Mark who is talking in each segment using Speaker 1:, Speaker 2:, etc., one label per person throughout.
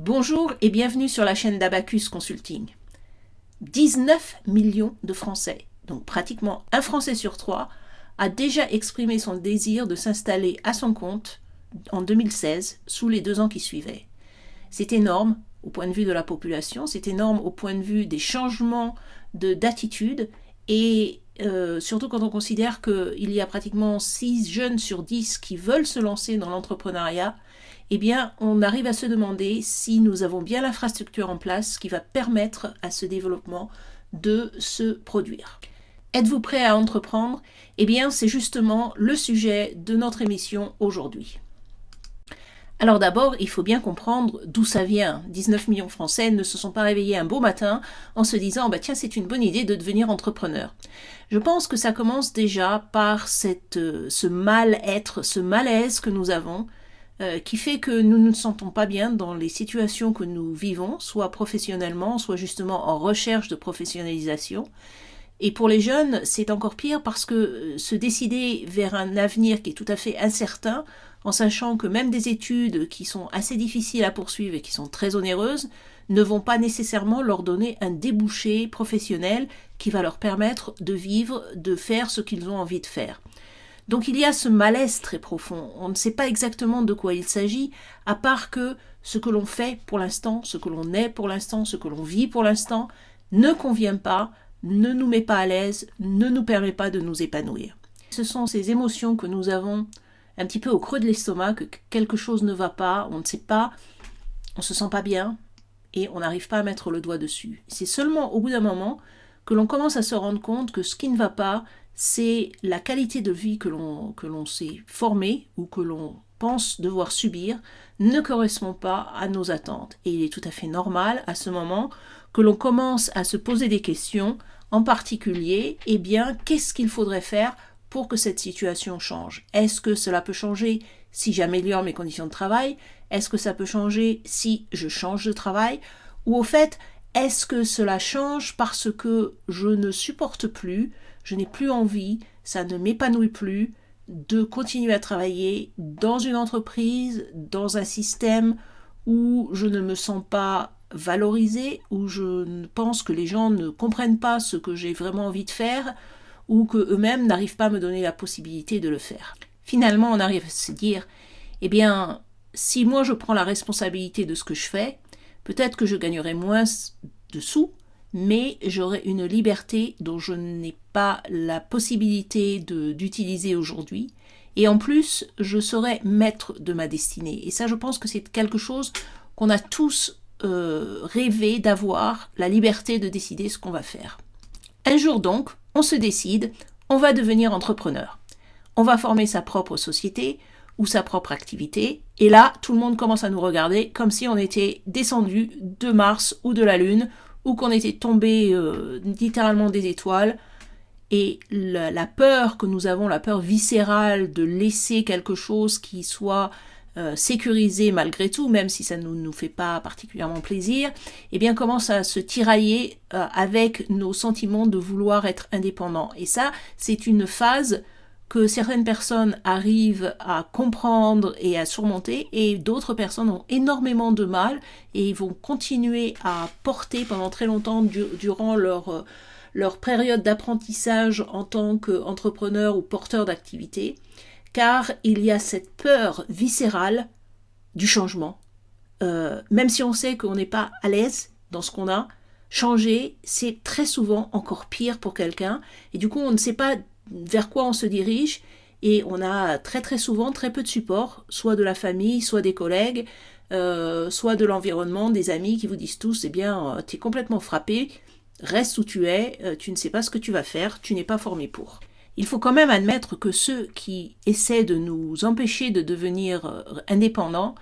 Speaker 1: Bonjour et bienvenue sur la chaîne d'Abacus Consulting. 19 millions de Français, donc pratiquement un Français sur trois, a déjà exprimé son désir de s'installer à son compte en 2016, sous les 2 ans qui suivaient. C'est énorme au point de vue de la population, c'est énorme au point de vue des changements d'attitude et surtout quand on considère qu'il y a pratiquement 6 jeunes sur 10 qui veulent se lancer dans l'entrepreneuriat, eh bien, on arrive à se demander si nous avons bien l'infrastructure en place qui va permettre à ce développement de se produire. Êtes-vous prêt à entreprendre? Eh bien, c'est justement le sujet de notre émission aujourd'hui. Alors d'abord, il faut bien comprendre d'où ça vient. 19 millions de Français ne se sont pas réveillés un beau matin en se disant « tiens, c'est une bonne idée de devenir entrepreneur ». Je pense que ça commence déjà par ce mal-être, ce malaise que nous avons, qui fait que nous ne nous sentons pas bien dans les situations que nous vivons, soit professionnellement, soit justement en recherche de professionnalisation. Et pour les jeunes, c'est encore pire parce que se décider vers un avenir qui est tout à fait incertain, en sachant que même des études qui sont assez difficiles à poursuivre et qui sont très onéreuses, ne vont pas nécessairement leur donner un débouché professionnel qui va leur permettre de vivre, de faire ce qu'ils ont envie de faire. Donc il y a ce malaise très profond, on ne sait pas exactement de quoi il s'agit, à part que ce que l'on fait pour l'instant, ce que l'on est pour l'instant, ce que l'on vit pour l'instant, ne convient pas, ne nous met pas à l'aise, ne nous permet pas de nous épanouir. Ce sont ces émotions que nous avons un petit peu au creux de l'estomac, que quelque chose ne va pas, on ne sait pas, on se sent pas bien et on n'arrive pas à mettre le doigt dessus. C'est seulement au bout d'un moment que l'on commence à se rendre compte que ce qui ne va pas, c'est la qualité de vie que l'on s'est formé ou que l'on pense devoir subir ne correspond pas à nos attentes. Et il est tout à fait normal à ce moment que l'on commence à se poser des questions, en particulier, qu'est-ce qu'il faudrait faire pour que cette situation change? Est-ce que cela peut changer si j'améliore mes conditions de travail? Est-ce que ça peut changer si je change de travail? Ou au fait, est-ce que cela change parce que je ne supporte plus, je n'ai plus envie, ça ne m'épanouit plus de continuer à travailler dans une entreprise, dans un système où je ne me sens pas valorisée, où je pense que les gens ne comprennent pas ce que j'ai vraiment envie de faire, ou qu'eux-mêmes n'arrivent pas à me donner la possibilité de le faire. Finalement, on arrive à se dire, si moi je prends la responsabilité de ce que je fais, peut-être que je gagnerai moins de sous, mais j'aurai une liberté dont je n'ai pas la possibilité d'utiliser aujourd'hui. Et en plus, je serai maître de ma destinée. Et ça, je pense que c'est quelque chose qu'on a tous rêvé d'avoir, la liberté de décider ce qu'on va faire. Un jour donc, on se décide, on va devenir entrepreneur. On va former sa propre société ou sa propre activité. Et là, tout le monde commence à nous regarder comme si on était descendu de Mars ou de la Lune, ou qu'on était tombé littéralement des étoiles. Et la peur que nous avons, la peur viscérale de laisser quelque chose qui soit sécurisé malgré tout, même si ça ne nous fait pas particulièrement plaisir, commence à se tirailler avec nos sentiments de vouloir être indépendants. Et ça, c'est une phase que certaines personnes arrivent à comprendre et à surmonter, et d'autres personnes ont énormément de mal et vont continuer à porter pendant très longtemps durant leur période d'apprentissage en tant qu'entrepreneur ou porteur d'activité, car il y a cette peur viscérale du changement. Même si on sait qu'on n'est pas à l'aise dans ce qu'on a, changer, c'est très souvent encore pire pour quelqu'un, et du coup on ne sait pas vers quoi on se dirige, et on a très très souvent très peu de support, soit de la famille, soit des collègues, soit de l'environnement, des amis qui vous disent tous, tu es complètement frappé, reste où tu es, tu ne sais pas ce que tu vas faire, tu n'es pas formé pour. Il faut quand même admettre que ceux qui essaient de nous empêcher de devenir indépendants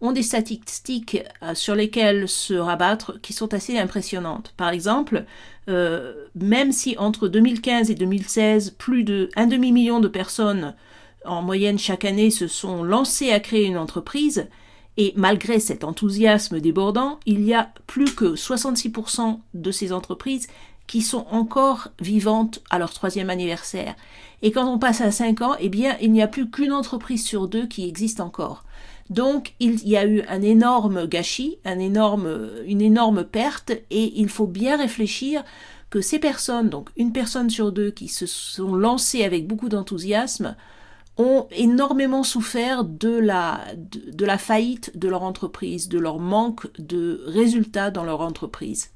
Speaker 1: ont des statistiques sur lesquelles se rabattre qui sont assez impressionnantes. Par exemple, même si entre 2015 et 2016, plus d'1 demi-million de personnes en moyenne chaque année se sont lancées à créer une entreprise, et malgré cet enthousiasme débordant, il y a plus que 66% de ces entreprises qui sont encore vivantes à leur 3e anniversaire. Et quand on passe à 5 ans, il n'y a plus qu'une entreprise sur 2 qui existe encore. Donc il y a eu un énorme gâchis, une énorme perte, et il faut bien réfléchir que ces personnes, donc une personne sur deux qui se sont lancées avec beaucoup d'enthousiasme, ont énormément souffert de la faillite de leur entreprise, de leur manque de résultats dans leur entreprise.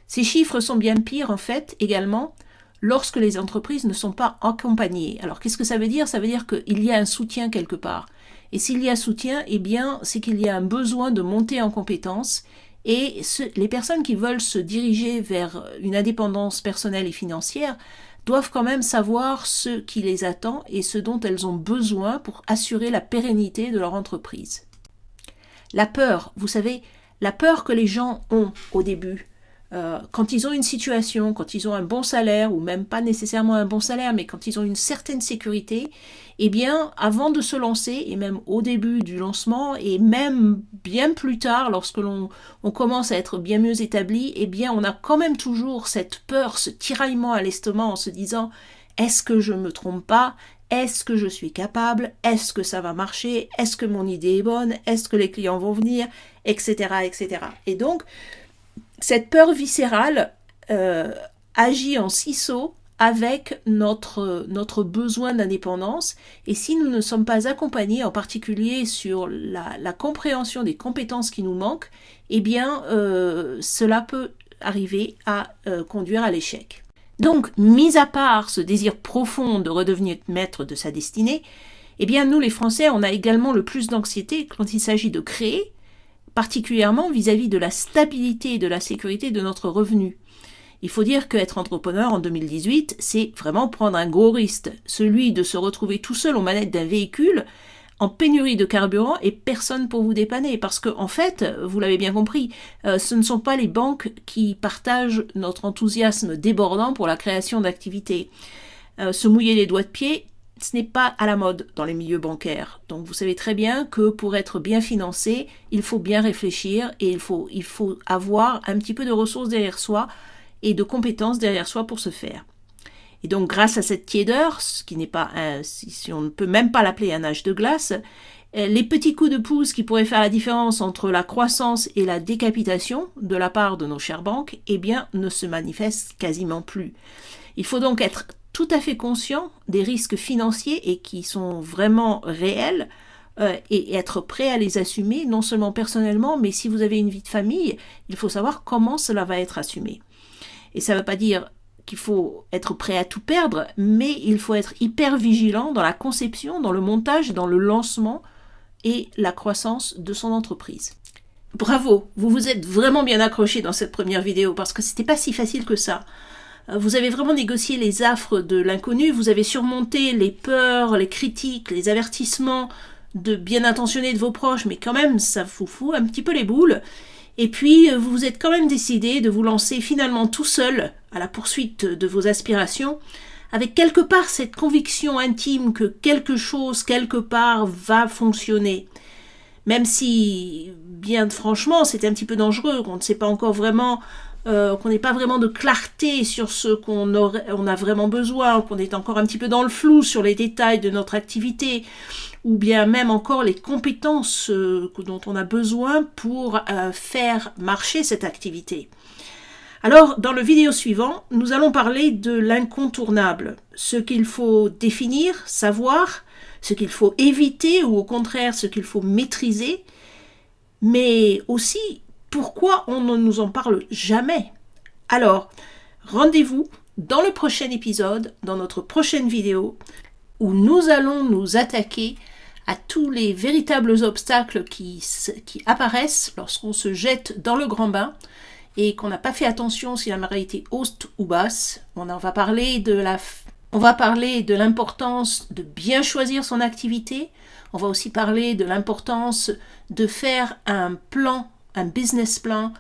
Speaker 1: Ces chiffres sont bien pires en fait également lorsque les entreprises ne sont pas accompagnées. Alors qu'est-ce que ça veut dire? Ça veut dire qu'il y a un soutien quelque part. Et s'il y a soutien, eh bien c'est qu'il y a un besoin de monter en compétences. Et les personnes qui veulent se diriger vers une indépendance personnelle et financière doivent quand même savoir ce qui les attend et ce dont elles ont besoin pour assurer la pérennité de leur entreprise. La peur, vous savez, la peur que les gens ont au début, quand ils ont une situation, quand ils ont un bon salaire, ou même pas nécessairement un bon salaire, mais quand ils ont une certaine sécurité, eh bien, avant de se lancer, et même au début du lancement, et même bien plus tard, lorsque l'on commence à être bien mieux établi, eh bien, on a quand même toujours cette peur, ce tiraillement à l'estomac en se disant « Est-ce que je me trompe pas ? Est-ce que je suis capable ? Est-ce que ça va marcher ? Est-ce que mon idée est bonne ? Est-ce que les clients vont venir ? Etc. etc. » Et donc, cette peur viscérale agit en ciseau avec notre besoin d'indépendance, et si nous ne sommes pas accompagnés, en particulier sur la compréhension des compétences qui nous manquent, eh bien cela peut arriver à conduire à l'échec. Donc, mis à part ce désir profond de redevenir maître de sa destinée, eh bien nous les Français, on a également le plus d'anxiété quand il s'agit de créer, particulièrement vis-à-vis de la stabilité et de la sécurité de notre revenu. Il faut dire qu'être entrepreneur en 2018, c'est vraiment prendre un gros risque, celui de se retrouver tout seul aux manettes d'un véhicule, en pénurie de carburant et personne pour vous dépanner. Parce que, en fait, vous l'avez bien compris, ce ne sont pas les banques qui partagent notre enthousiasme débordant pour la création d'activités. Se mouiller les doigts de pied, ce n'est pas à la mode dans les milieux bancaires. Donc vous savez très bien que pour être bien financé, il faut bien réfléchir et il faut avoir un petit peu de ressources derrière soi et de compétences derrière soi pour ce faire. Et donc grâce à cette tiédeur, ce qui n'est pas si on ne peut même pas l'appeler un âge de glace, les petits coups de pouce qui pourraient faire la différence entre la croissance et la décapitation de la part de nos chères banques, eh bien ne se manifestent quasiment plus. Il faut donc être tout à fait conscient des risques financiers et qui sont vraiment réels et être prêt à les assumer, non seulement personnellement, mais si vous avez une vie de famille, il faut savoir comment cela va être assumé. Et ça ne veut pas dire qu'il faut être prêt à tout perdre, mais il faut être hyper vigilant dans la conception, dans le montage, dans le lancement et la croissance de son entreprise. Bravo, vous vous êtes vraiment bien accroché dans cette première vidéo parce que c'était pas si facile que ça. Vous avez vraiment négocié les affres de l'inconnu, vous avez surmonté les peurs, les critiques, les avertissements de bien intentionnés de vos proches, mais quand même ça vous fout un petit peu les boules. Et puis vous vous êtes quand même décidé de vous lancer finalement tout seul à la poursuite de vos aspirations, avec quelque part cette conviction intime que quelque chose, quelque part, va fonctionner. Même si, bien franchement, c'est un petit peu dangereux, qu'on ne sait pas encore vraiment, qu'on n'ait pas vraiment de clarté sur ce qu'on a vraiment besoin, qu'on est encore un petit peu dans le flou sur les détails de notre activité, ou bien même encore les compétences dont on a besoin pour faire marcher cette activité. Alors, dans le vidéo suivant, nous allons parler de l'incontournable, ce qu'il faut définir, savoir, ce qu'il faut éviter ou au contraire ce qu'il faut maîtriser, mais aussi pourquoi on ne nous en parle jamais. Alors, rendez-vous dans le prochain épisode, dans notre prochaine vidéo, où nous allons nous attaquer à tous les véritables obstacles qui apparaissent lorsqu'on se jette dans le grand bain et qu'on n'a pas fait attention si la marée était haute ou basse. On va parler de l'importance de bien choisir son activité. On va aussi parler de l'importance de faire un plan, un business plan,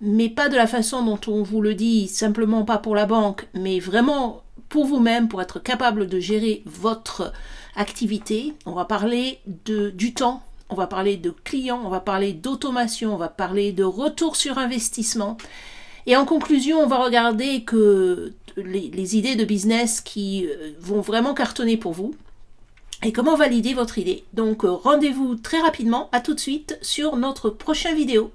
Speaker 1: mais pas de la façon dont on vous le dit, simplement pas pour la banque, mais vraiment pour vous-même, pour être capable de gérer votre activité. On va parler du temps, on va parler de clients, on va parler d'automation, on va parler de retour sur investissement. Et en conclusion, on va regarder que les idées de business qui vont vraiment cartonner pour vous, et comment valider votre idée. Donc rendez-vous très rapidement, à tout de suite sur notre prochaine vidéo.